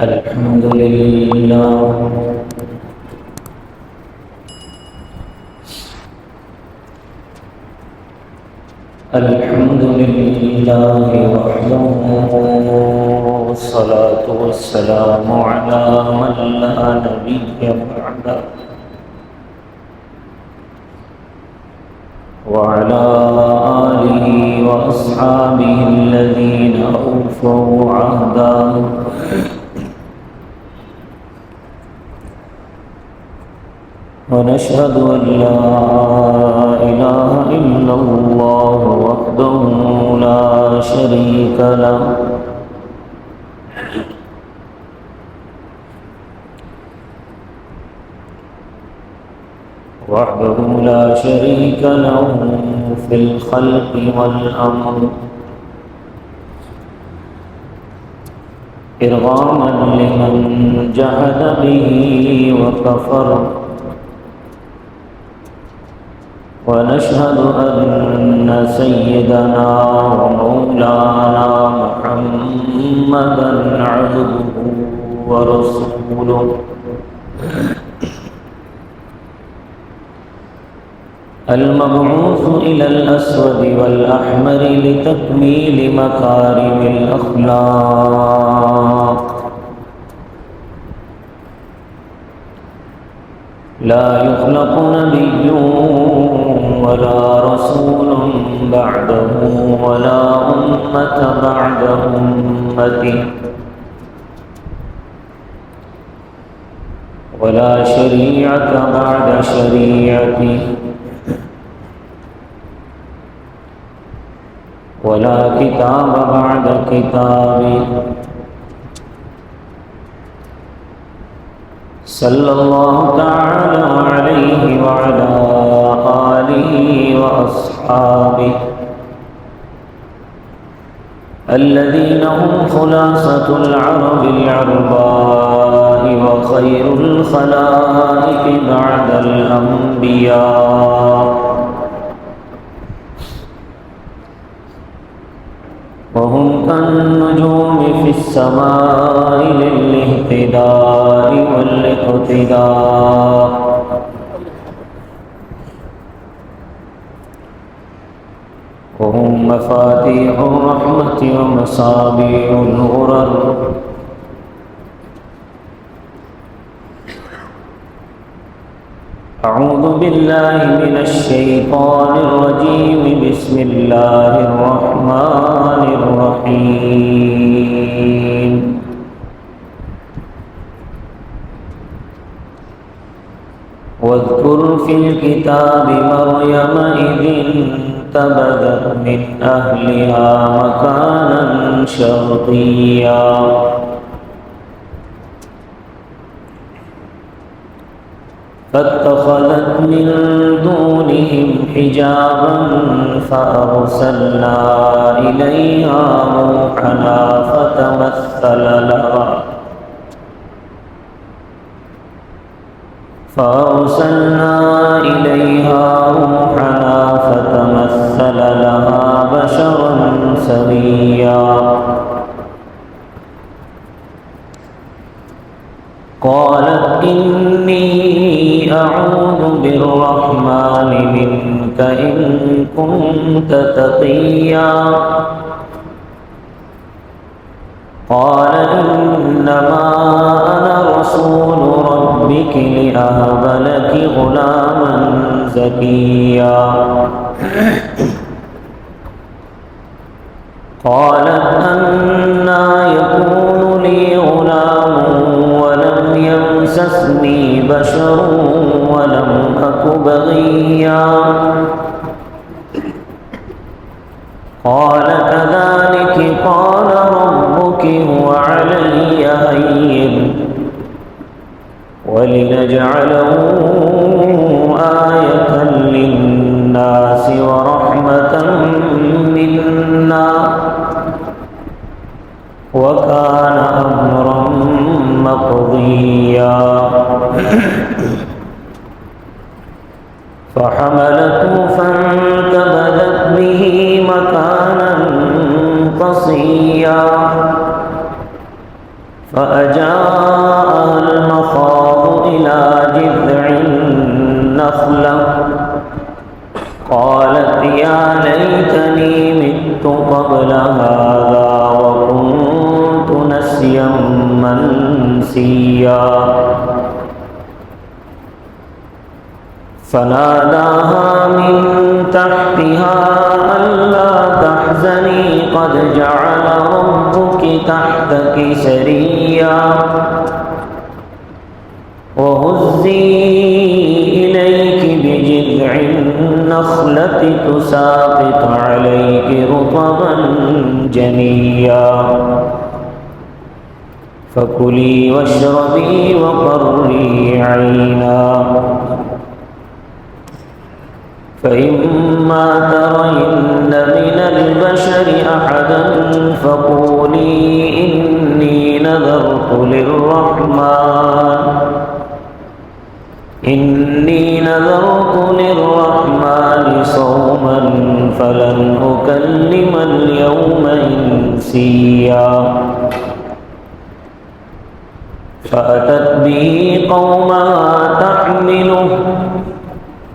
الحمد لله الحمد لله وحده، والصلاة والسلام على من لا نبي بعده، وعلى آله وأصحابه الذين أوفوا عهده، ونشهد أن لا إله إلا الله وحده لا شريك له، وحده لا شريك له في الخلق والأمر، إرغاما لمن جحد به وكفر. ونشهد أن سيدنا ومولانا محمدا عبده ورسوله، المبعوث إلى الأسود والأحمر لتكميل مكارم الأخلاق. لا يخلق نبي ولا رسول بعده، ولا أمة بعد أمته، ولا شريعة بعد شريعته، ولا كتاب بعد كتابه. صلى الله تعالى عليه وعلى آله وأصحابه الذين هم خلاصة العرب العرباء، وخير الخلائق بعد الأنبياء، وهم كالنجوم في السماء للاهتداء والاقتداء، وهم مفاتيح الرحمة ومصابيح الغرر. أعوذ بالله من الشيطان الرجيم. بسم الله الرحمن الرحيم. واذكر في الكتاب مريم إذ انتبذت من أهلها مكانا شرقيا، فاتخذت من دونهم حجابا فأرسلنا إليها روحنا فتمثل لها بشرا سويا. قالت إني أعوذ بالرحمن منك إن كنت تقيا. قال إنما أنا رسول ربك لأهب لك غلاما زكيا. قالت أنى يكون لي غلام ولم يمسسني بشر ولم أك بغيا. قال كذلك قال ربك هو علي هين ولنجعله آية للناس ورحمة منا وكان أمرا مقضيا. فحملته فانتبذت به مكانا قصيا فأجاءها المخاض إلى جذع النخلة قالت يا ليتني مت قبل هذا وكنت نسيا منسيا فناداها من تحتها ألا تحزني قد جعل ربك تحتك سريا وهزي إليك بجذع النخلة تساقط عليك رطبا جنيا فكلي واشربي وقري عينا فإما ترين من البشر أحدا فقولي إني نذرت للرحمن صوما فلن أكلم اليوم إنسيا فأتت به قومها تحمله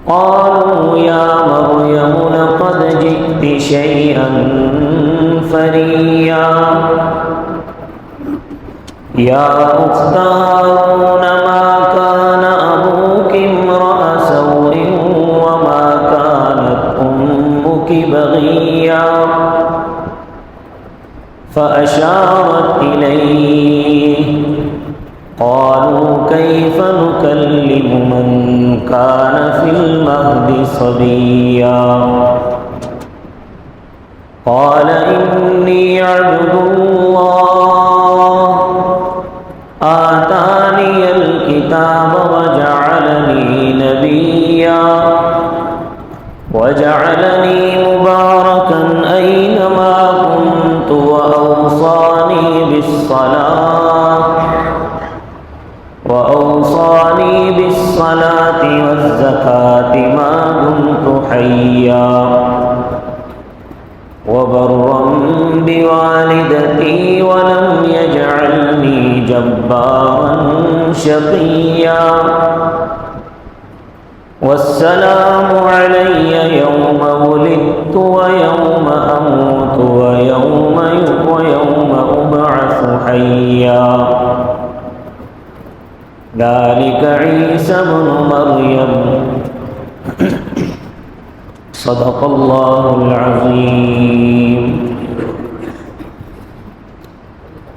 قالوا يا مريم لقد جئت شيئا فريا يا أخت هارون ما كان أبوك امرأ سوء وما كانت أمك بغيا فأشارت إليه قالوا كيف نكلم من كان في المهد صبيا قال إني عبد الله آتاني الكتاب وجعلني نبيا وجعلني مباركا أينما كنت وأوصاني بالصلاة والزكاة ما دمت حيا وبرا بوالدتي ولم يجعلني جبارا شقيا والسلام علي يوم ولدت ويوم أموت ويوم أبعث حيا ذلك عيسى ابن مريم صدق الله العظيم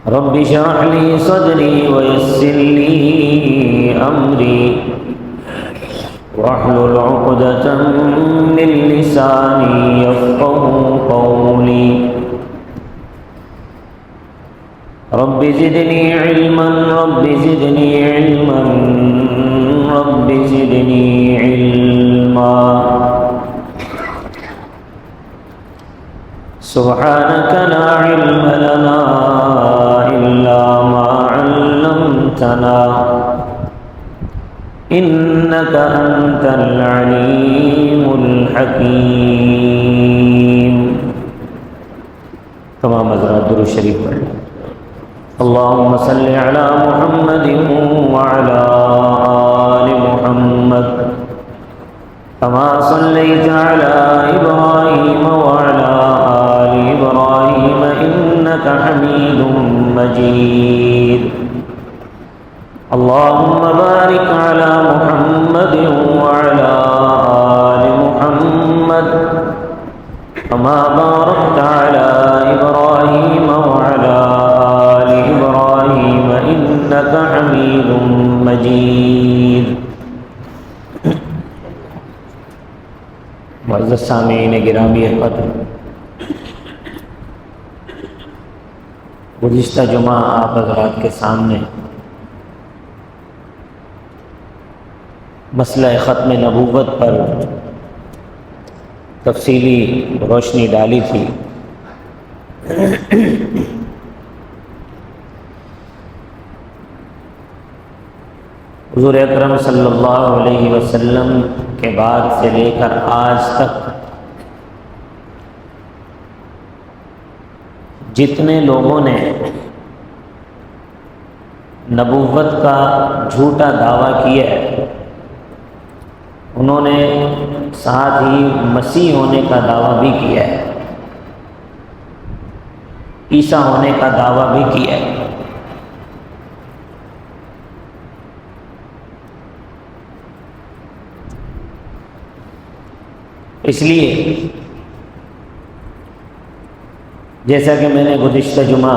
رب اشرح لي صدري ويسر لي أمري واحلل عقدة من لساني يفقه قولي رب زدني علما رب زدني علما رب زدني علما سبحانك لا علم لنا إلا ما علمتنا إنك أنت العليم الحكيم تمام حضرات درود شریف پڑھ اللهم صل على محمد وعلى آل محمد كما صليت على إبراهيم وعلى آل إبراهيم إنك حميد مجيد اللهم بارك على محمد وعلى آل محمد كما باركت على إبراهيم وعلى آل إبراهيم إنك حميد مجيد معزز سامعین گرامی قدر، گزشتہ جمعہ آپ حضرات کے سامنے مسئلہ ختم نبوت پر تفصیلی روشنی ڈالی تھی۔ حضور اکرم صلی اللہ علیہ وسلم کے بعد سے لے کر آج تک جتنے لوگوں نے نبوت کا جھوٹا دعویٰ کیا ہے، انہوں نے ساتھ ہی مسیح ہونے کا دعویٰ بھی کیا ہے، عیسیٰ ہونے کا دعویٰ بھی کیا ہے۔ اس لیے جیسا کہ میں نے گزشتہ جمعہ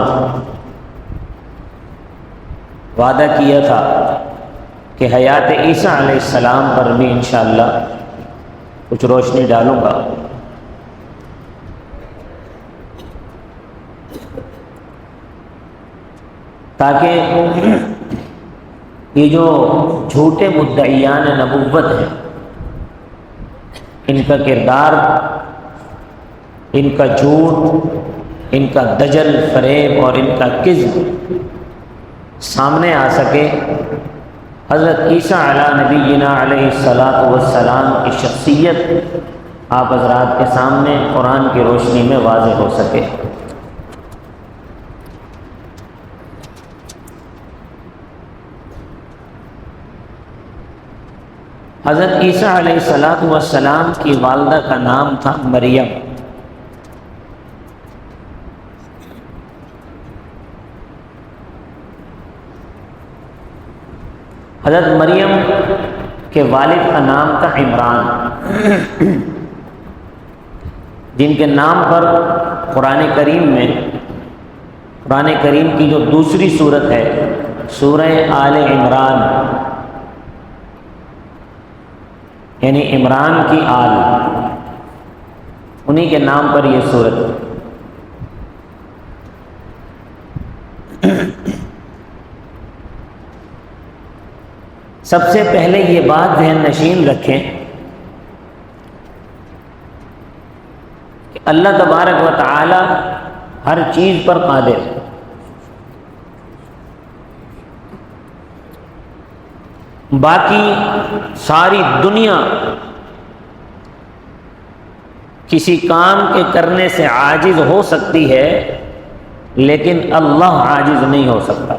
وعدہ کیا تھا کہ حیات عیسیٰ علیہ السلام پر بھی انشاءاللہ کچھ روشنی ڈالوں گا، تاکہ یہ جو جھوٹے مدعیان نبوت ہیں، ان کا کردار، ان کا جھوٹ، ان کا دجل فریب اور ان کا کذب سامنے آ سکے، حضرت عیسیٰ علیہ نبینا علیہ السلام کی شخصیت آپ حضرات کے سامنے قرآن کی روشنی میں واضح ہو سکے۔ حضرت عیسیٰ علیہ السلام کی والدہ کا نام تھا مریم۔ حضرت مریم کے والد کا نام تھا عمران، جن کے نام پر قرآن کریم کی جو دوسری صورت ہے سورہ آل عمران، یعنی عمران کی آل، انہی کے نام پر یہ صورت۔ سب سے پہلے یہ بات ذہن نشین رکھیں کہ اللہ تبارک و تعالی ہر چیز پر قادر ہے۔ باقی ساری دنیا کسی کام کے کرنے سے عاجز ہو سکتی ہے، لیکن اللہ عاجز نہیں ہو سکتا۔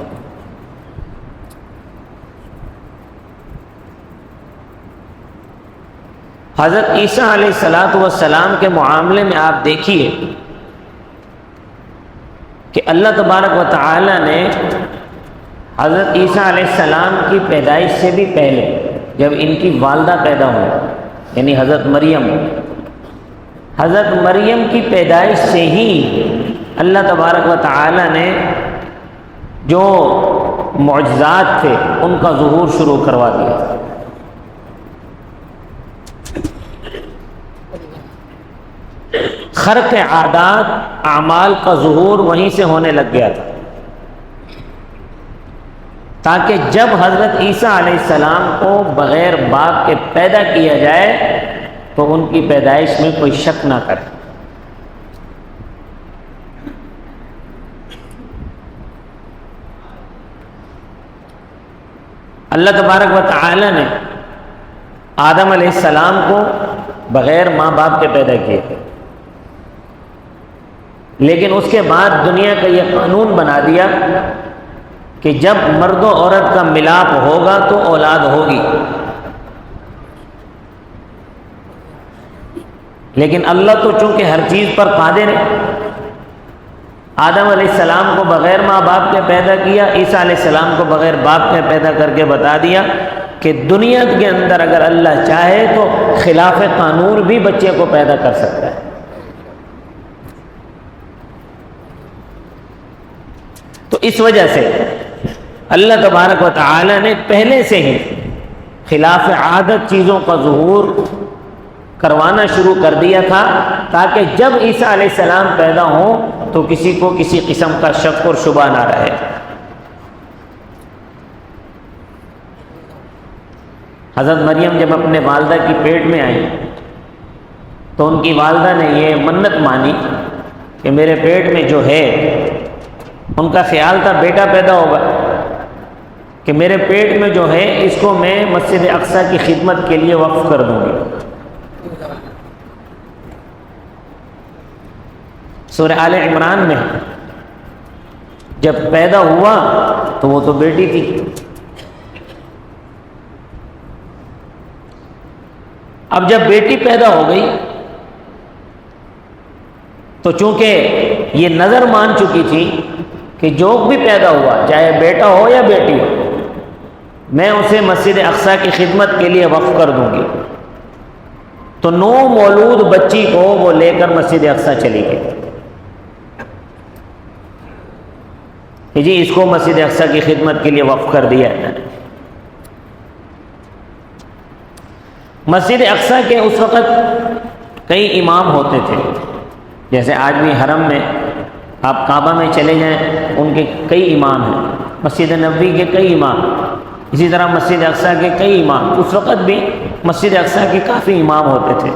حضرت عیسیٰ علیہ السلام کے معاملے میں آپ دیکھیے کہ اللہ تبارک و تعالی نے حضرت عیسیٰ علیہ السلام کی پیدائش سے بھی پہلے، جب ان کی والدہ پیدا ہوئی یعنی حضرت مریم کی پیدائش سے ہی اللہ تبارک و تعالی نے جو معجزات تھے ان کا ظہور شروع کروا دیا۔ خرق عادات، اعمال کا ظہور وہیں سے ہونے لگ گیا تھا، تاکہ جب حضرت عیسیٰ علیہ السلام کو بغیر باپ کے پیدا کیا جائے تو ان کی پیدائش میں کوئی شک نہ کرے۔ اللہ تبارک و تعالی نے آدم علیہ السلام کو بغیر ماں باپ کے پیدا کیے، لیکن اس کے بعد دنیا کا یہ قانون بنا دیا کہ جب مرد و عورت کا ملاپ ہوگا تو اولاد ہوگی، لیکن اللہ تو چونکہ ہر چیز پر قادر ہے، آدم علیہ السلام کو بغیر ماں باپ کے پیدا کیا، عیسیٰ علیہ السلام کو بغیر باپ کے پیدا کر کے بتا دیا کہ دنیا کے اندر اگر اللہ چاہے تو خلاف قانون بھی بچے کو پیدا کر سکتا ہے۔ تو اس وجہ سے اللہ تبارک و تعالی نے پہلے سے ہی خلاف عادت چیزوں کا ظہور کروانا شروع کر دیا تھا، تاکہ جب عیسیٰ علیہ السلام پیدا ہوں تو کسی کو کسی قسم کا شک اور شبہ نہ رہے۔ حضرت مریم جب اپنے والدہ کی پیٹ میں آئی تو ان کی والدہ نے یہ منت مانی کہ میرے پیٹ میں جو ہے، ان کا خیال تھا بیٹا پیدا ہوگا، کہ میرے پیٹ میں جو ہے اس کو میں مسجد اقصیٰ کی خدمت کے لیے وقف کر دوں گی۔ سورہ آل عمران میں جب پیدا ہوا تو وہ تو بیٹی تھی. اب جب بیٹی پیدا ہو گئی تو چونکہ یہ نظر مان چکی تھی کہ جو بھی پیدا ہوا چاہے بیٹا ہو یا بیٹی ہو میں اسے مسجد اقصیٰ کی خدمت کے لیے وقف کر دوں گی. تو 9 مولود بچی کو وہ لے کر مسجد اقصیٰ چلی گئی کہ جی اس کو مسجد اقصیٰ کی خدمت کے لیے وقف کر دیا ہے. مسجد اقصیٰ کے اس وقت کئی امام ہوتے تھے، جیسے آج بھی حرم میں آپ کعبہ میں چلے جائیں ان کے کئی امام ہیں، مسجد نبوی کے کئی امام، اسی طرح مسجد اقصیٰ کے کئی امام. اس وقت بھی مسجد اقصیٰ کے کافی امام ہوتے تھے.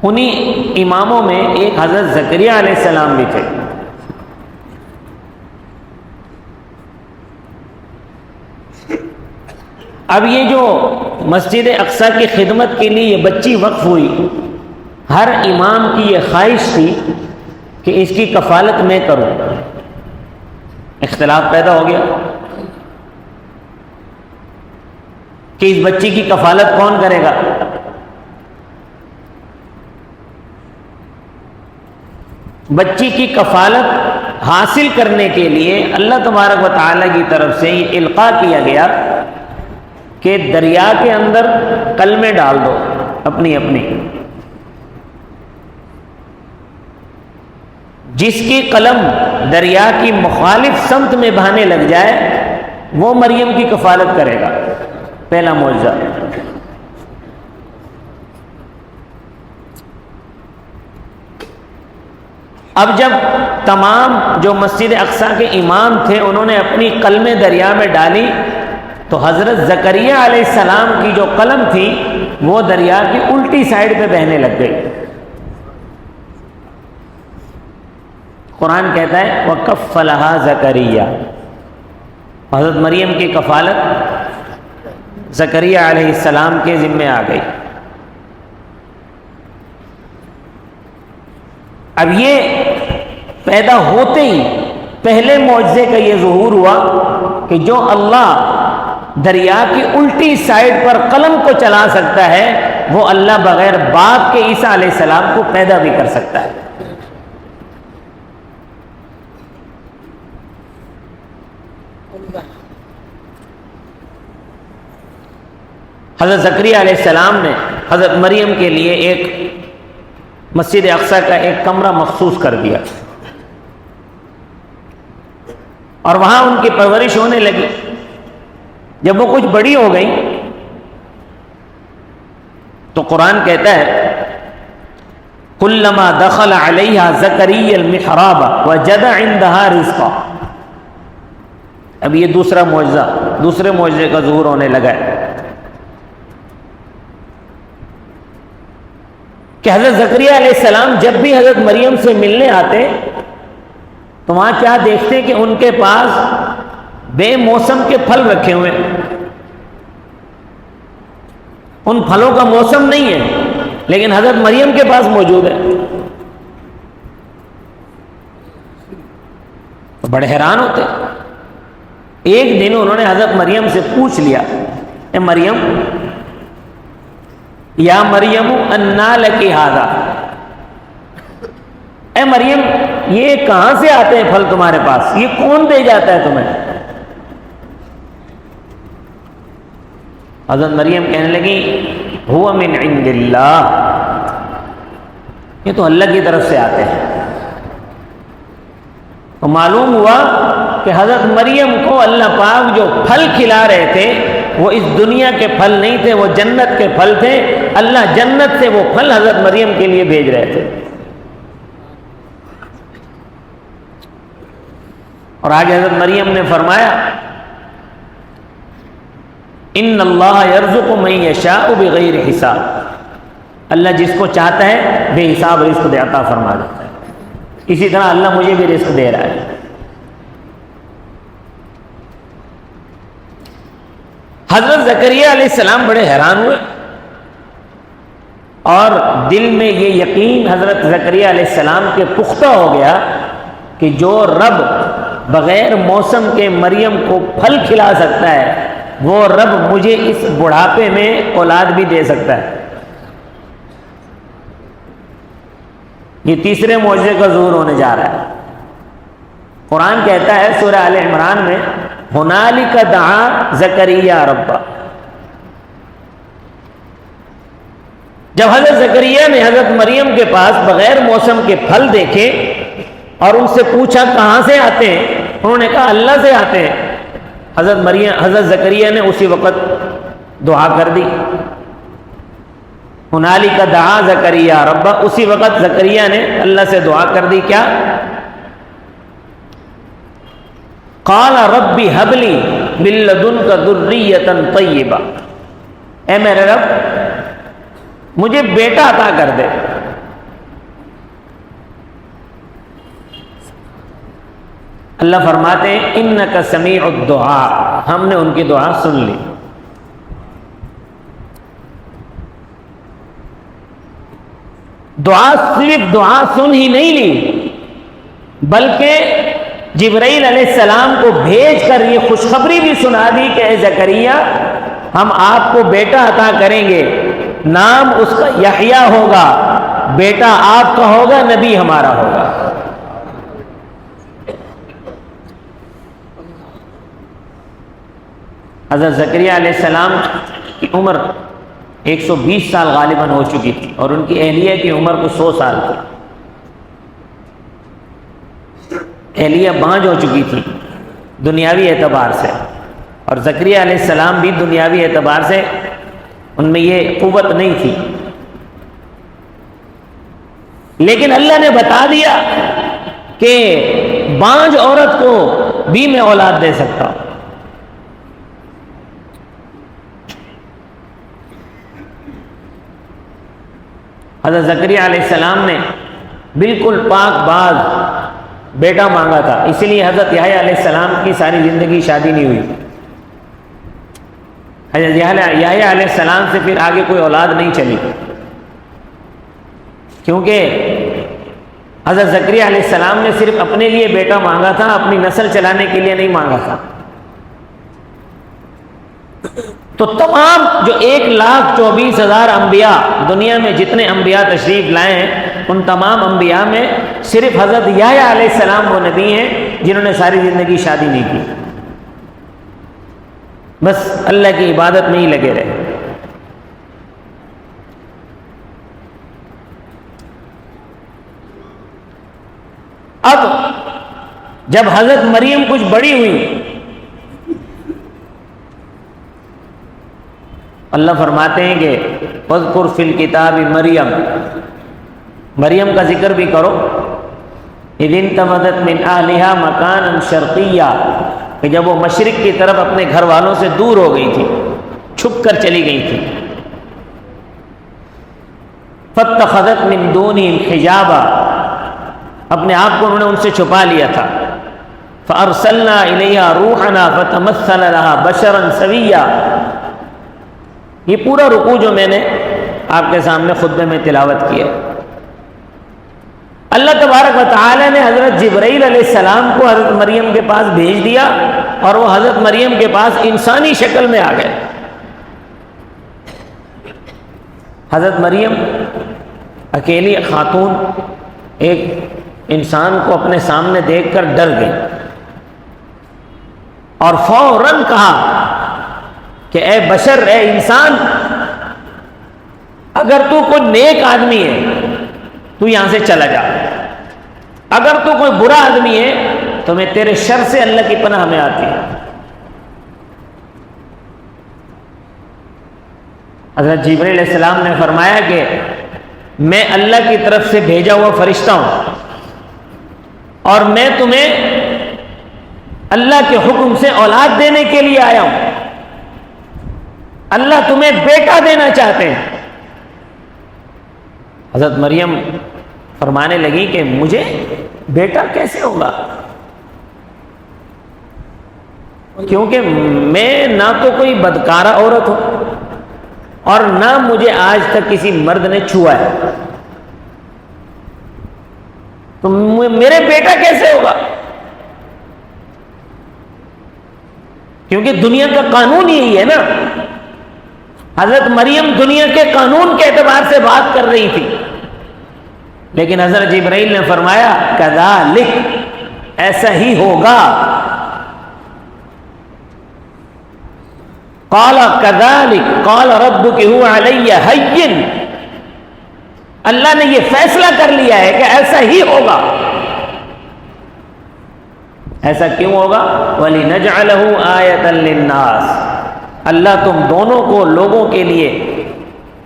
انہی اماموں میں ایک حضرت زکریہ علیہ السلام بھی تھے. اب یہ جو مسجد اقصیٰ کی خدمت کے لیے یہ بچی وقف ہوئی، ہر امام کی یہ خواہش تھی کہ اس کی کفالت میں کروں. اختلاف پیدا ہو گیا کہ اس بچی کی کفالت کون کرے گا. بچی کی کفالت حاصل کرنے کے لیے اللہ تبارک و تعالیٰ کی طرف سے یہ القاء کیا گیا کہ دریا کے اندر کلمے ڈال دو اپنی اپنی. جس کی قلم دریا کی مخالف سمت میں بہانے لگ جائے وہ مریم کی کفالت کرے گا. پہلا معجزہ. اب جب تمام جو مسجد اقصیٰ کے امام تھے انہوں نے اپنی قلمیں دریا میں ڈالی تو حضرت زکریہ علیہ السلام کی جو قلم تھی وہ دریا کی الٹی سائڈ پہ بہنے لگ گئی. قرآن کہتا ہے وَكَفَّلَهَا زَكَرِيَّا، حضرت مریم کی کفالت زکریہ علیہ السلام کے ذمے آ گئی. اب یہ پیدا ہوتے ہی پہلے معجزے کا یہ ظہور ہوا کہ جو اللہ دریا کی الٹی سائڈ پر قلم کو چلا سکتا ہے وہ اللہ بغیر باپ کے عیسیٰ علیہ السلام کو پیدا بھی کر سکتا ہے. حضرت زکریہ علیہ السلام نے حضرت مریم کے لیے ایک مسجد اقصیٰ کا ایک کمرہ مخصوص کر دیا اور وہاں ان کی پرورش ہونے لگی. جب وہ کچھ بڑی ہو گئی تو قرآن کہتا ہے کلما دخل علیہا زکریا المحراب وجد عندہا رزقا. اب یہ دوسرا معجزہ، دوسرے معجزے کا ظہور ہونے لگا ہے کہ حضرت زکریہ علیہ السلام جب بھی حضرت مریم سے ملنے آتے تو وہاں کیا دیکھتے کہ ان کے پاس بے موسم کے پھل رکھے ہوئے. ان پھلوں کا موسم نہیں ہے لیکن حضرت مریم کے پاس موجود ہے. بڑے حیران ہوتے. ایک دن انہوں نے حضرت مریم سے پوچھ لیا اے مریم یا مریم انا لکی ھذا، اے مریم یہ کہاں سے آتے ہیں پھل تمہارے پاس، یہ کون دے جاتا ہے تمہیں. حضرت مریم کہنے لگی ہوا من عند اللہ، یہ تو اللہ کی طرف سے آتے ہیں. تو معلوم ہوا کہ حضرت مریم کو اللہ پاک جو پھل کھلا رہے تھے وہ اس دنیا کے پھل نہیں تھے، وہ جنت کے پھل تھے. اللہ جنت سے وہ پھل حضرت مریم کے لیے بھیج رہے تھے. اور آگے حضرت مریم نے فرمایا ان اللہ یرزق من یشاء بغیر حساب، اللہ جس کو چاہتا ہے بے حساب رزق عطا فرما دیتا ہے. اسی طرح اللہ مجھے بھی رزق دے رہا ہے. حضرت زکریہ علیہ السلام بڑے حیران ہوئے اور دل میں یہ یقین حضرت زکریہ علیہ السلام کے پختہ ہو گیا کہ جو رب بغیر موسم کے مریم کو پھل کھلا سکتا ہے، وہ رب مجھے اس بڑھاپے میں اولاد بھی دے سکتا ہے۔ یہ تیسرے معجزے کا ظہور ہونے جا رہا ہے۔ قرآن کہتا ہے سورہ آل عمران میں، ہنالک دعا زکریا ربہ، جب حضرت زکریا نے حضرت مریم کے پاس بغیر موسم کے پھل دیکھے اور ان سے پوچھا کہاں سے آتے ہیں، انہوں نے کہا اللہ سے آتے ہیں، حضرت زکریا نے اسی وقت دعا کر دی، ہنالک دعا زکریا ربہ، اسی وقت زکریا نے اللہ سے دعا کر دی، کیا؟ قال رب هب لي من لدنك ذرية طیبہ، اے میرے رب مجھے بیٹا عطا کر دے۔ اللہ فرماتے ہیں انک سمیع الدعاء، ہم نے ان کی دعا سن لی۔ دعا صرف دعا سن ہی نہیں لی، بلکہ جبرائیل علیہ السلام کو بھیج کر یہ خوشخبری بھی سنا دی کہ اے زکریا ہم آپ کو بیٹا عطا کریں گے، نام اس کا یحییٰ ہوگا، بیٹا آپ کا ہوگا، نبی ہمارا ہوگا۔ حضرت زکریا علیہ السلام کی عمر 120 سال غالباً ہو چکی تھی اور ان کی اہلیہ کی عمر کو 100 سال تھی۔ اہلیہ بانجھ ہو چکی تھی دنیاوی اعتبار سے، اور زکریا علیہ السلام بھی دنیاوی اعتبار سے ان میں یہ قوت نہیں تھی، لیکن اللہ نے بتا دیا کہ بانجھ عورت کو بھی میں اولاد دے سکتا ہوں۔ حضرت زکریا علیہ السلام نے بالکل پاک باز بیٹا مانگا تھا، اسی لیے حضرت یحییٰ علیہ السلام کی ساری زندگی شادی نہیں ہوئی۔ حضرت یحییٰ علیہ السلام سے پھر آگے کوئی اولاد نہیں چلی، کیونکہ حضرت زکریا علیہ السلام نے صرف اپنے لیے بیٹا مانگا تھا، اپنی نسل چلانے کے لیے نہیں مانگا تھا۔ تو تمام جو 1,24,000 انبیاء دنیا میں جتنے انبیاء تشریف لائے ہیں، ان تمام انبیاء میں صرف حضرت یحییٰ علیہ السلام وہ نبی ہیں جنہوں نے ساری زندگی شادی نہیں کی، بس اللہ کی عبادت میں ہی لگے رہے۔ اب جب حضرت مریم کچھ بڑی ہوئی، اللہ فرماتے ہیں کہ وَاذْكُرْ فِي الْكِتَابِ مریم، مریم کا ذکر بھی کرو، اِذِ انتبذت مِنْ أَهْلِهَا مَكَانًا شَرْقِيًّا، کہ جب وہ مشرق کی طرف اپنے گھر والوں سے دور ہو گئی تھی، چھپ کر چلی گئی تھی، فَاتَّخَذَتْ مِنْ دُونِهِمْ حِجَابًا، اپنے آپ کو انہوں نے ان سے چھپا لیا تھا، فَأَرْسَلْنَا إِلَيْهَا رُوحَنَا فَتَمَثَّلَ لَهَا بَشَرًا سَوِيًّا۔ یہ پورا رکوع جو میں نے آپ کے سامنے خطبے میں تلاوت کیا، اللہ تبارک و تعالی نے حضرت جبرائیل علیہ السلام کو حضرت مریم کے پاس بھیج دیا اور وہ حضرت مریم کے پاس انسانی شکل میں آ گئے۔ حضرت مریم اکیلی خاتون ایک انسان کو اپنے سامنے دیکھ کر ڈر گئی اور فوراً کہا کہ اے بشر، اے انسان، اگر تو کوئی نیک آدمی ہے تو یہاں سے چلا جا، اگر تو کوئی برا آدمی ہے تو میں تیرے شر سے اللہ کی پناہ میں آتی ہوں۔ حضرت جبرائیل علیہ السلام نے فرمایا کہ میں اللہ کی طرف سے بھیجا ہوا فرشتہ ہوں اور میں تمہیں اللہ کے حکم سے اولاد دینے کے لیے آیا ہوں، اللہ تمہیں بیٹا دینا چاہتے ہیں۔ حضرت مریم فرمانے لگی کہ مجھے بیٹا کیسے ہوگا، کیونکہ میں نہ تو کوئی بدکارہ عورت ہوں اور نہ مجھے آج تک کسی مرد نے چھوا ہے، تو میرے بیٹا کیسے ہوگا؟ کیونکہ دنیا کا قانون یہی ہے نا. حضرت مریم دنیا کے قانون کے اعتبار سے بات کر رہی تھی، لیکن حضرت جبرائیل نے فرمایا کذالک، ایسا ہی ہوگا. قال کذالک قال ربک هو علی ہین، اللہ نے یہ فیصلہ کر لیا ہے کہ ایسا ہی ہوگا. ایسا کیوں ہوگا؟ وَلِنَجْعَلَهُ آیَةً لِلنَّاسِ، اللہ تم دونوں کو لوگوں کے لیے،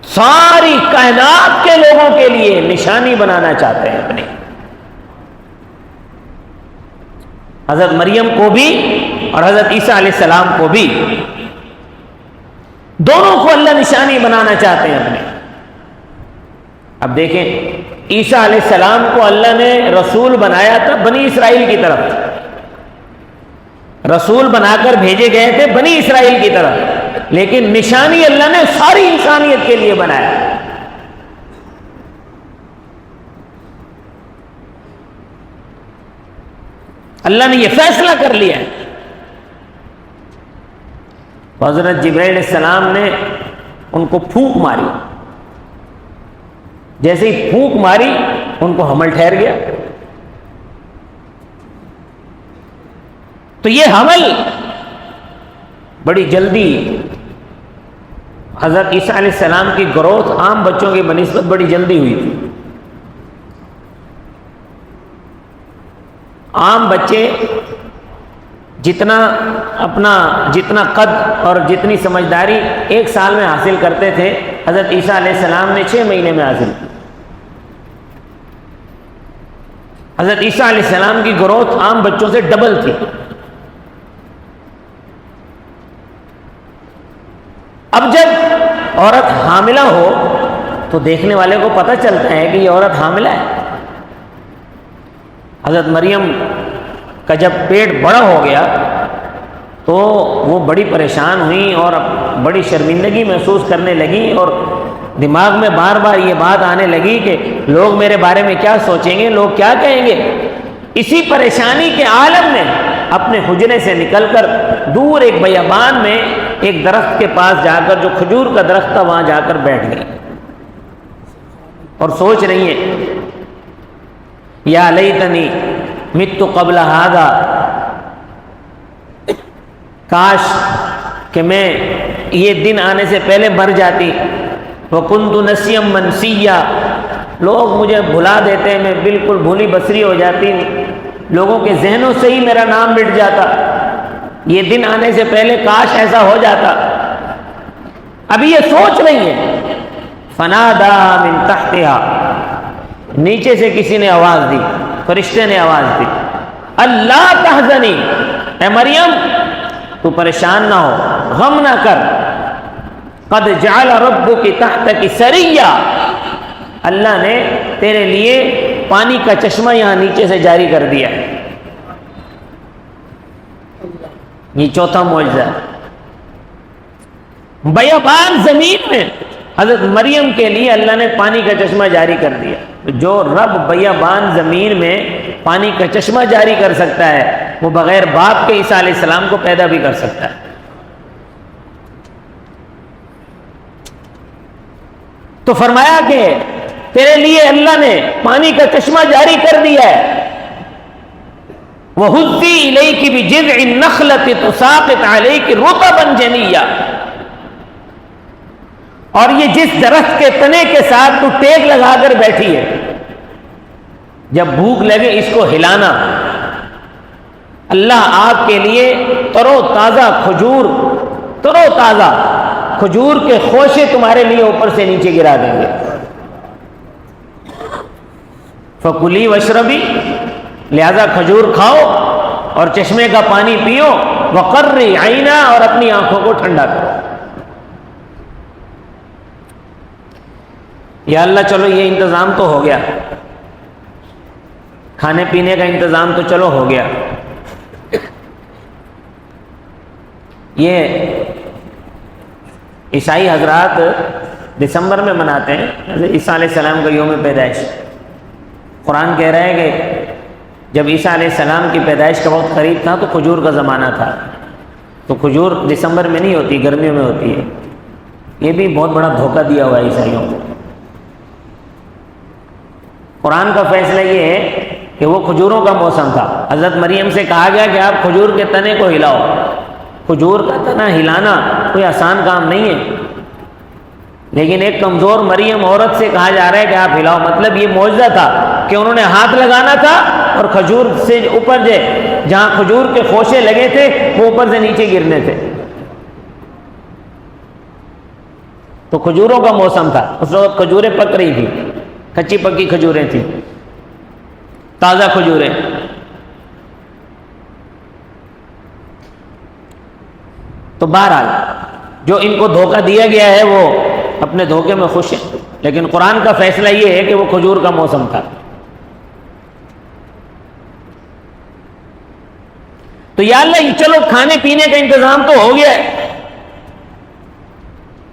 ساری کائنات کے لوگوں کے لیے نشانی بنانا چاہتے ہیں اپنی. حضرت مریم کو بھی اور حضرت عیسیٰ علیہ السلام کو بھی، دونوں کو اللہ نشانی بنانا چاہتے ہیں اپنے. اب دیکھیں، عیسیٰ علیہ السلام کو اللہ نے رسول بنایا تھا بنی اسرائیل کی طرف، رسول بنا کر بھیجے گئے تھے بنی اسرائیل کی طرف، لیکن نشانی اللہ نے ساری انسانیت کے لیے بنایا. اللہ نے یہ فیصلہ کر لیا ہے. حضرت جبرائیل علیہ السلام نے ان کو پھونک ماری، جیسے ہی پھونک ماری ان کو حمل ٹھہر گیا. تو یہ حمل بڑی جلدی، حضرت عیسیٰ علیہ السلام کی گروتھ عام بچوں کی بنسبت بڑی جلدی ہوئی تھی. عام بچے جتنا قد اور جتنی سمجھداری ایک سال میں حاصل کرتے تھے، حضرت عیسیٰ علیہ السلام نے 6 مہینے میں حاصل کی. حضرت عیسیٰ علیہ السلام کی گروتھ عام بچوں سے ڈبل تھی. اب جب عورت حاملہ ہو تو دیکھنے والے کو پتہ چلتا ہے کہ یہ عورت حاملہ ہے. حضرت مریم کا جب پیٹ بڑا ہو گیا تو وہ بڑی پریشان ہوئی اور بڑی شرمندگی محسوس کرنے لگی، اور دماغ میں بار بار یہ بات آنے لگی کہ لوگ میرے بارے میں کیا سوچیں گے، لوگ کیا کہیں گے. اسی پریشانی کے عالم میں اپنے حجرے سے نکل کر دور ایک بیابان میں ایک درخت کے پاس جا کر، جو کھجور کا درخت تھا، وہاں جا کر بیٹھ گئی اور سوچ رہی ہیں یا لیتنی مت قبل ھذا، کاش کہ میں یہ دن آنے سے پہلے مر جاتی. وکنت نسیا منسیا، لوگ مجھے بھلا دیتے، میں بالکل بھولی بسری ہو جاتی، لوگوں کے ذہنوں سے ہی میرا نام مٹ جاتا. یہ دن آنے سے پہلے کاش ایسا ہو جاتا. ابھی یہ سوچ رہی ہے. فنادا من تحتہا، نیچے سے کسی نے آواز دی، فرشتے نے آواز دی، اللہ تحزنی، اے مریم تو پریشان نہ ہو، غم نہ کر، قد جعل ربک تحتک سریا، اللہ نے تیرے لیے پانی کا چشمہ یہاں نیچے سے جاری کر دیا ہے. یہ چوتھا معجزہ ہے. بیابان زمین میں حضرت مریم کے لیے اللہ نے پانی کا چشمہ جاری کر دیا. جو رب بیابان زمین میں پانی کا چشمہ جاری کر سکتا ہے، وہ بغیر باپ کے عیسیٰ علیہ السلام کو پیدا بھی کر سکتا ہے. تو فرمایا کہ تیرے لیے اللہ نے پانی کا چشمہ جاری کر دیا ہے. وَهُزِّي إِلَيْكِ بِجِذْعِ النَّخْلَةِ تُسَاقِطْ عَلَيْكِ رُطَبًا جَنِيًّا، اور یہ جس درخت کے تنے کے ساتھ تو ٹیک لگا کر بیٹھی ہے، جب بھوک لگے اس کو ہلانا. اللہ آپ کے لیے ترو تازہ کھجور کے خوشے تمہارے لیے اوپر سے نیچے گرا دیں گے. فَكُلِي وَاشْرَبِي، لہذا کھجور کھاؤ اور چشمے کا پانی پیو. وَقَرِّ عَيْنَا، اور اپنی آنکھوں کو ٹھنڈا کرو. یا اللہ چلو یہ انتظام تو ہو گیا، کھانے پینے کا انتظام تو چلو ہو گیا. یہ عیسائی حضرات دسمبر میں مناتے ہیں عیسیٰ علیہ السلام کا یوم پیدائش. قرآن کہہ رہا ہے کہ جب عیسیٰ علیہ السلام کی پیدائش کا وقت قریب تھا تو کھجور کا زمانہ تھا. تو کھجور دسمبر میں نہیں ہوتی، گرمیوں میں ہوتی ہے۔ یہ بھی بہت بڑا دھوکہ دیا ہوا ہے عیسائیوں کو۔ قرآن کا فیصلہ یہ ہے کہ وہ کھجوروں کا موسم تھا۔ حضرت مریم سے کہا گیا کہ آپ کھجور کے تنے کو ہلاؤ۔ کھجور کا تنا ہلانا کوئی آسان کام نہیں ہے، لیکن ایک کمزور مریم عورت سے کہا جا رہا ہے کہ آپ ہلاؤ، مطلب یہ معجزہ تھا کہ انہوں نے ہاتھ لگانا تھا اور کھجور سے اوپر جہاں کھجور کے خوشے لگے تھے وہ اوپر سے نیچے گرنے تھے۔ تو کھجوروں کا موسم تھا، اس وقت کھجوریں پک رہی تھی، کچی پکی کھجوریں تھیں، تازہ کھجوریں۔ تو بہرحال جو ان کو دھوکہ دیا گیا ہے وہ اپنے دھوکے میں خوش ہیں، لیکن قرآن کا فیصلہ یہ ہے کہ وہ کھجور کا موسم تھا۔ تو یا اللہ چلو کھانے پینے کا انتظام تو ہو گیا ہے،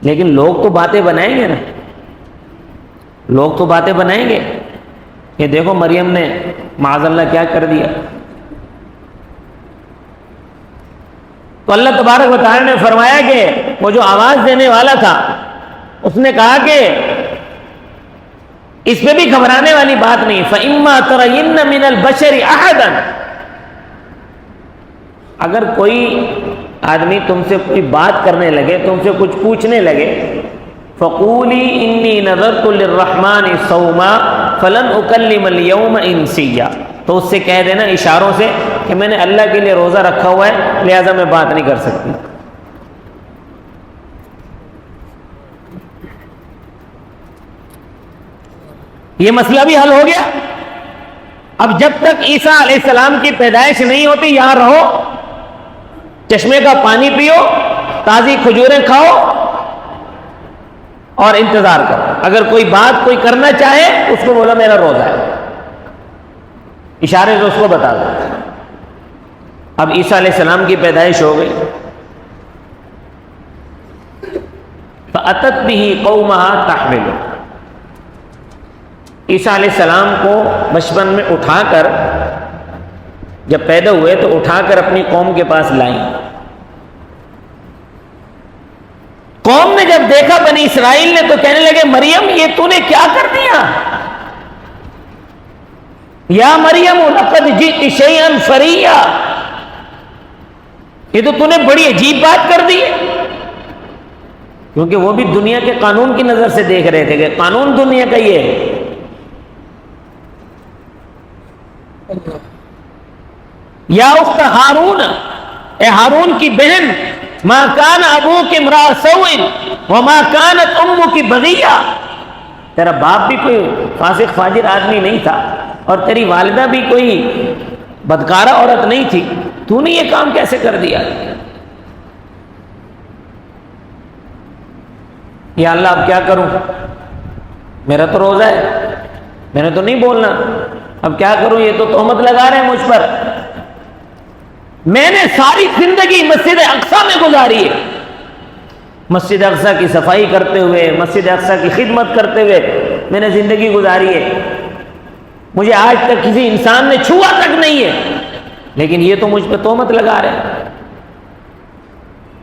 لیکن لوگ تو باتیں بنائیں گے نا، لوگ تو باتیں بنائیں گے کہ دیکھو مریم نے معاذ اللہ کیا کر دیا۔ تو اللہ تبارک و تعالی نے فرمایا کہ وہ جو آواز دینے والا تھا اس نے کہا کہ اس پہ بھی گھبرانے والی بات نہیں، فَإِمَّا تَرَيِنَّ مِنَ الْبَشَرِ أَحَدًا، اگر کوئی آدمی تم سے کوئی بات کرنے لگے، تم سے کچھ پوچھنے لگے، فَقُولِي إِنِّي نَذَرْتُ لِلرَّحْمَنِ صَوْمًا فَلَنْ أُكَلِّمَ الْيَوْمَ إِنْسِيًّا، تو اس سے کہہ دینا اشاروں سے کہ میں نے اللہ کے لیے روزہ رکھا ہوا ہے لہذا میں بات نہیں کر سکتی۔ یہ مسئلہ بھی حل ہو گیا۔ اب جب تک عیسیٰ علیہ السلام کی پیدائش نہیں ہوتی یہاں رہو، چشمے کا پانی پیو، تازی کھجوریں کھاؤ اور انتظار کرو۔ اگر کوئی بات کوئی کرنا چاہے اس کو بولا میرا روزہ ہے، اشارے سے اس کو بتا دو۔ اب عیسیٰ علیہ السلام کی پیدائش ہو گئی، فَأَتَتْ بِهِ قَوْمَهَا تَحْمِلُهُ، عیسیٰ علیہ السلام کو بچپن میں اٹھا کر، جب پیدا ہوئے تو اٹھا کر اپنی قوم کے پاس لائیں۔ قوم نے جب دیکھا بنی اسرائیل نے تو کہنے لگے مریم یہ تو نے کیا کر دیا، یا مریم لقد جئت شیئا فریا، یہ تو نے بڑی عجیب بات کر دی ہے۔ کیونکہ وہ بھی دنیا کے قانون کی نظر سے دیکھ رہے تھے کہ قانون دنیا کا یہ ہے۔ یا اخت ہارون، اے ہارون کی بہن، ما کان ابوک امرأ سوء وما کانت امک بغیہ، تیرا باپ بھی کوئی فاسق فاجر آدمی نہیں تھا اور تیری والدہ بھی کوئی بدکارہ عورت نہیں تھی، تو نے یہ کام کیسے کر دیا؟ یا اللہ اب کیا کروں، میرا تو روزہ ہے، میں نے تو نہیں بولنا، اب کیا کروں، یہ تو تہمت لگا رہے ہیں مجھ پر، میں نے ساری زندگی مسجد اقصیٰ میں گزاری ہے، مسجد اقصیٰ کی صفائی کرتے ہوئے، مسجد اقصیٰ کی خدمت کرتے ہوئے میں نے زندگی گزاری ہے، مجھے آج تک کسی انسان نے چھوا تک نہیں ہے، لیکن یہ تو مجھ پہ تہمت لگا رہے ہیں۔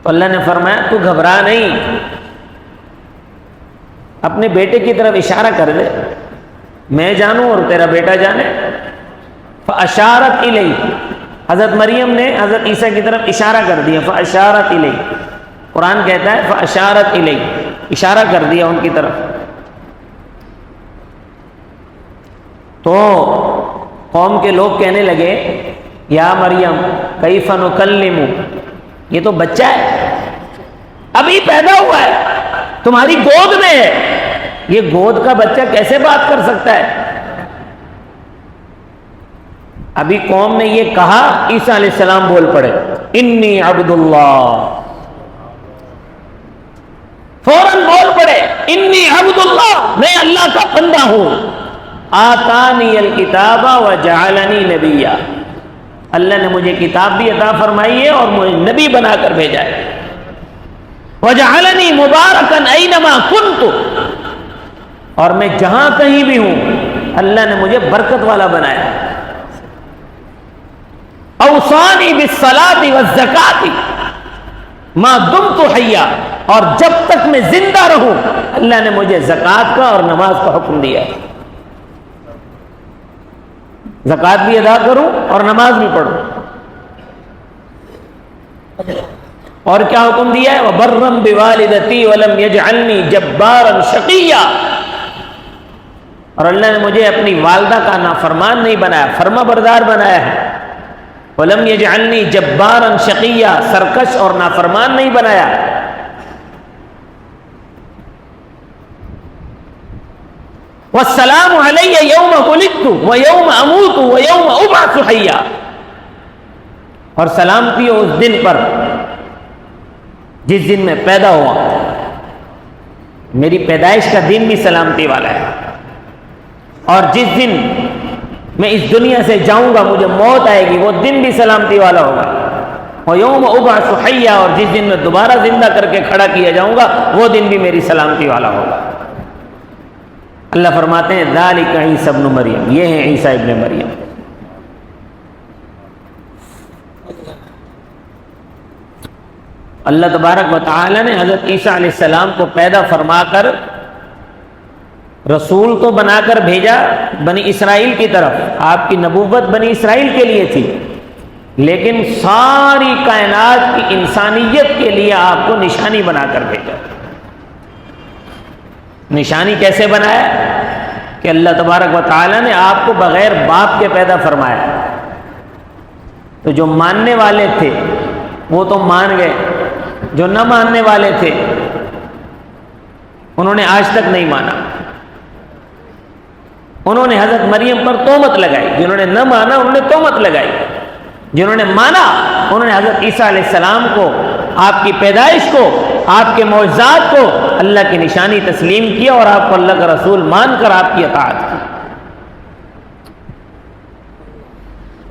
تو اللہ نے فرمایا تو گھبرا نہیں، اپنے بیٹے کی طرف اشارہ کر دے، میں جانوں اور تیرا بیٹا جانے۔ فاشارت الیہ، حضرت مریم نے حضرت عیسیٰ کی طرف اشارہ کر دیا، فاشارت الیہ، قرآن کہتا ہے فاشارت الیہ، اشارہ کر دیا ان کی طرف۔ تو قوم کے لوگ کہنے لگے یا مریم کیف نکلم، یہ تو بچہ ہے، ابھی پیدا ہوا ہے، تمہاری گود میں ہے، یہ گود کا بچہ کیسے بات کر سکتا ہے؟ ابھی قوم نے یہ کہا، عیسیٰ علیہ السلام بول پڑے انی عبد اللہ، فوراً بول پڑے انی عبد اللہ، میں اللہ کا بندہ ہوں، آتانی الکتاب وجعلنی نبیا، اللہ نے مجھے کتاب بھی عطا فرمائی ہے اور مجھے نبی بنا کر بھیجا ہے، وجعلنی مبارکا اینما کنت، اور میں جہاں کہیں بھی ہوں اللہ نے مجھے برکت والا بنایا، اوصانی بالصلاۃ والزکاۃ، ما دمت حیا، اور جب تک میں زندہ رہوں اللہ نے مجھے زکوٰۃ کا اور نماز کا حکم دیا ہے، زکوٰۃ بھی ادا کروں اور نماز بھی پڑھوں۔ اور کیا حکم دیا ہے؟ وَبَرًّا بِوَالِدَتِي وَلَمْ يَجْعَلْنِي جَبَّارًا شَقِيًّا، اور اللہ نے مجھے اپنی والدہ کا نافرمان نہیں بنایا، فرما بردار بنایا ہے۔ وَلَمْ يَجْعَلْنِي جَبَّارًا شَقِيًّا، سرکش اور نافرمان نہیں بنایا۔ وَالسَّلَامُ عَلَيَّ يَوْمَ وُلِدتُّ وَيَوْمَ أَمُوتُ وَيَوْمَ أُبْعَثُ حَيًّا، اور سلامتی ہو اس دن پر جس دن میں پیدا ہوا، میری پیدائش کا دن بھی سلامتی والا ہے، اور جس دن میں اس دنیا سے جاؤں گا، مجھے موت آئے گی، وہ دن بھی سلامتی والا ہوگا۔ وَيَوْمَ أُبْعَثُ حَيًّا، اور جس دن میں دوبارہ زندہ کر کے کھڑا کیا جاؤں گا، وہ دن بھی میری سلامتی والا ہوگا۔ اللہ فرماتے ہیں ذَلِكَ عِيسَى ابْنُ مریم، یہ ہے عیسیٰ ابن مریم۔ اللہ تبارک و تعالی نے حضرت عیسیٰ علیہ السلام کو پیدا فرما کر رسول تو بنا کر بھیجا بنی اسرائیل کی طرف، آپ کی نبوت بنی اسرائیل کے لیے تھی، لیکن ساری کائنات کی انسانیت کے لیے آپ کو نشانی بنا کر بھیجا۔ نشانی کیسے بنایا؟ کہ اللہ تبارک و تعالی نے آپ کو بغیر باپ کے پیدا فرمایا، تو جو ماننے والے تھے وہ تو مان گئے، جو نہ ماننے والے تھے انہوں نے آج تک نہیں مانا، انہوں نے حضرت مریم پر تہمت لگائی، جنہوں نے نہ مانا انہوں نے تہمت لگائی، جنہوں نے مانا انہوں نے حضرت عیسیٰ علیہ السلام کو، آپ کی پیدائش کو، آپ کے معجزات کو اللہ کی نشانی تسلیم کیا، اور آپ کو اللہ کا رسول مان کر آپ کی اطاعت کی۔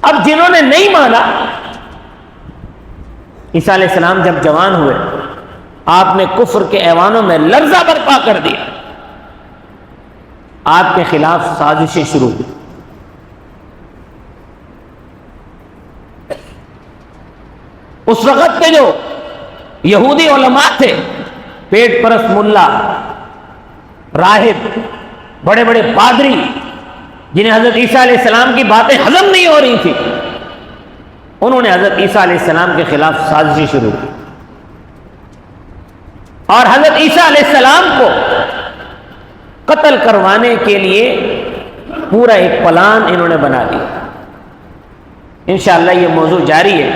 اب جنہوں نے نہیں مانا، عیسیٰ علیہ السلام جب جوان ہوئے، آپ نے کفر کے ایوانوں میں لرزہ برپا کر دیا، آپ کے خلاف سازشیں شروع ہوئی۔ اس وقت کے جو یہودی علماء تھے، پیٹ پرست ملا، راہب، بڑے بڑے پادری، جنہیں حضرت عیسیٰ علیہ السلام کی باتیں ہضم نہیں ہو رہی تھی، انہوں نے حضرت عیسیٰ علیہ السلام کے خلاف سازشیں شروع کی، اور حضرت عیسیٰ علیہ السلام کو قتل کروانے کے لیے پورا ایک پلان انہوں نے بنا دیا۔ انشاءاللہ یہ موضوع جاری ہے،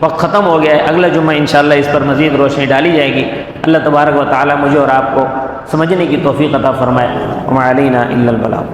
وقت ختم ہو گیا ہے، اگلا جمعہ انشاءاللہ اس پر مزید روشنی ڈالی جائے گی۔ اللہ تبارک و تعالی مجھے اور آپ کو سمجھنے کی توفیق عطا فرمائے۔ وما علینا الا البلاغ۔